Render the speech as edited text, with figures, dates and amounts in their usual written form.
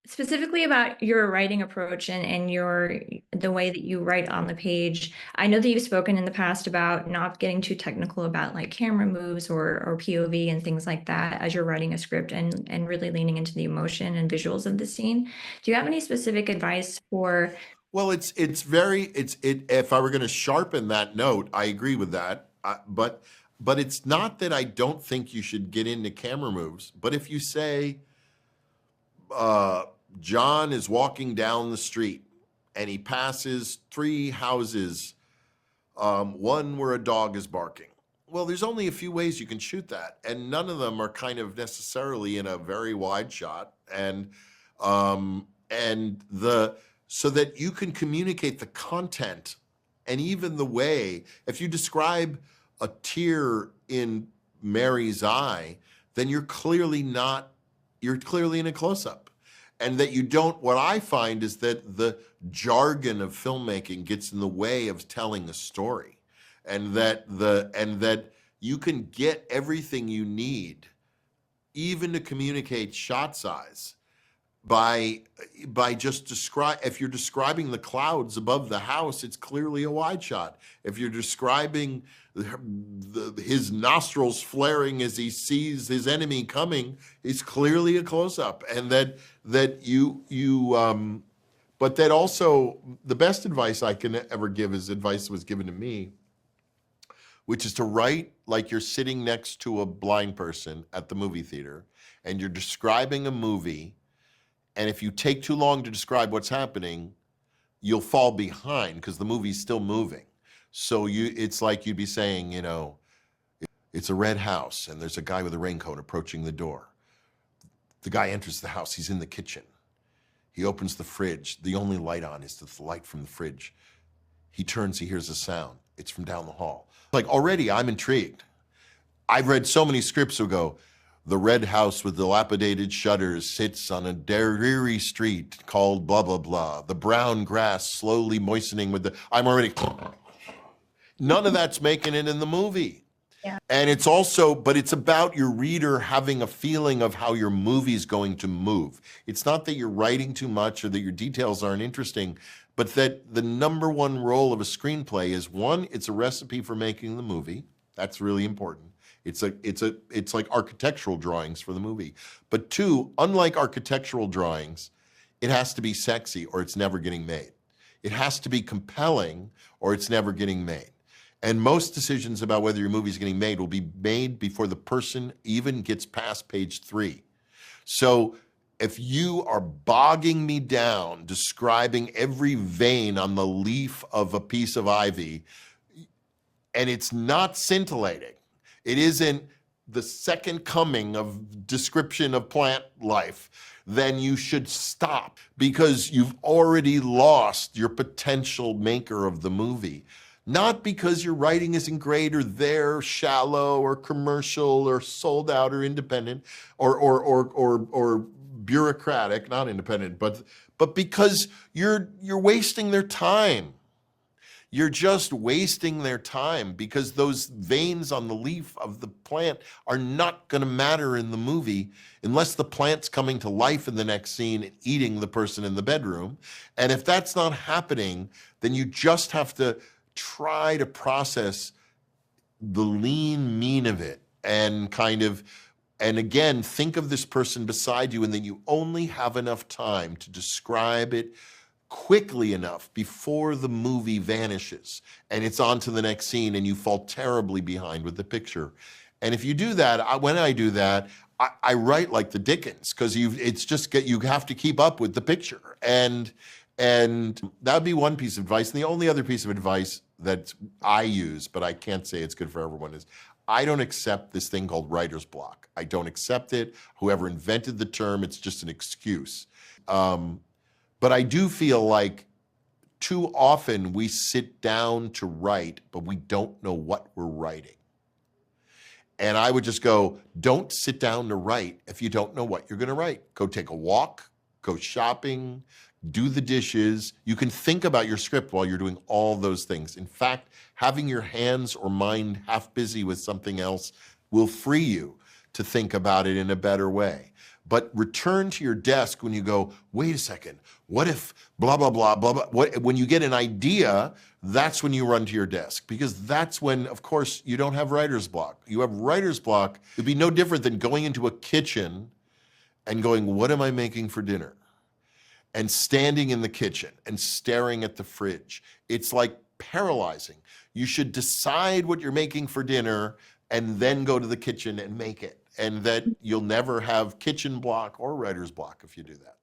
specifically about your writing approach and the way that you write on the page. I know that you've spoken in the past about not getting too technical about like camera moves or POV and things like that as you're writing a script and really leaning into the emotion and visuals of the scene. Do you have any specific advice for? Well, if I were going to sharpen that note, I agree with that. But it's not that I don't think you should get into camera moves. But if you say John is walking down the street and he passes three houses, one where a dog is barking. Well, there's only a few ways you can shoot that, and none of them are kind of necessarily in a very wide shot, so that you can communicate the content and even the way. If you describe a tear in Mary's eye, then you're clearly in a close-up. And that you don't, what I find is that the jargon of filmmaking gets in the way of telling a story. And that you can get everything you need, even to communicate shot size, by just if you're describing the clouds above the house, it's clearly a wide shot. If you're describing his nostrils flaring as he sees his enemy coming, it's clearly a close-up. And but that also, the best advice I can ever give is advice that was given to me, which is to write like you're sitting next to a blind person at the movie theater and you're describing a movie. And if you take too long to describe what's happening, you'll fall behind because the movie's still moving. So it's like you'd be saying, it's a red house and there's a guy with a raincoat approaching the door. The guy enters the house, he's in the kitchen. He opens the fridge. The only light on is the light from the fridge. He turns, he hears a sound. It's from down the hall. Like, already I'm intrigued. I've read so many scripts who go, the red house with dilapidated shutters sits on a dreary street called blah, blah, blah. The brown grass slowly moistening I'm already, none of that's making it in the movie. Yeah. And but it's about your reader having a feeling of how your movie's going to move. It's not that you're writing too much or that your details aren't interesting, but that the number one role of a screenplay is, one, it's a recipe for making the movie. That's really important. It's like architectural drawings for the movie. But two, unlike architectural drawings, it has to be sexy or it's never getting made. It has to be compelling or it's never getting made. And most decisions about whether your movie is getting made will be made before the person even gets past page 3. So if you are bogging me down, describing every vein on the leaf of a piece of ivy, and it's not scintillating, it isn't the second coming of description of plant life, then you should stop because you've already lost your potential maker of the movie. Not because your writing isn't great or they're shallow or commercial or sold out or independent or bureaucratic, not independent, but because you're wasting their time. You're just wasting their time because those veins on the leaf of the plant are not going to matter in the movie unless the plant's coming to life in the next scene and eating the person in the bedroom. And if that's not happening, then you just have to try to process the lean mean of it and and again, think of this person beside you, and then you only have enough time to describe it quickly enough before the movie vanishes and it's on to the next scene and you fall terribly behind with the picture. And if you do that, when I do that, I write like the Dickens because you have to keep up with the picture. And that would be one piece of advice. And the only other piece of advice that I use, but I can't say it's good for everyone, is I don't accept this thing called writer's block. I don't accept it. Whoever invented the term, it's just an excuse. But I do feel like too often we sit down to write, but we don't know what we're writing. And I would just go, don't sit down to write if you don't know what you're going to write. Go take a walk, go shopping, do the dishes. You can think about your script while you're doing all those things. In fact, having your hands or mind half busy with something else will free you to think about it in a better way. But return to your desk when you go, wait a second, what if blah, blah, blah, blah, blah. When you get an idea, that's when you run to your desk, because that's when, of course, you don't have writer's block. You have writer's block. It'd be no different than going into a kitchen and going, what am I making for dinner? And standing in the kitchen and staring at the fridge. It's like paralyzing. You should decide what you're making for dinner and then go to the kitchen and make it. And that you'll never have kitchen block or writer's block if you do that.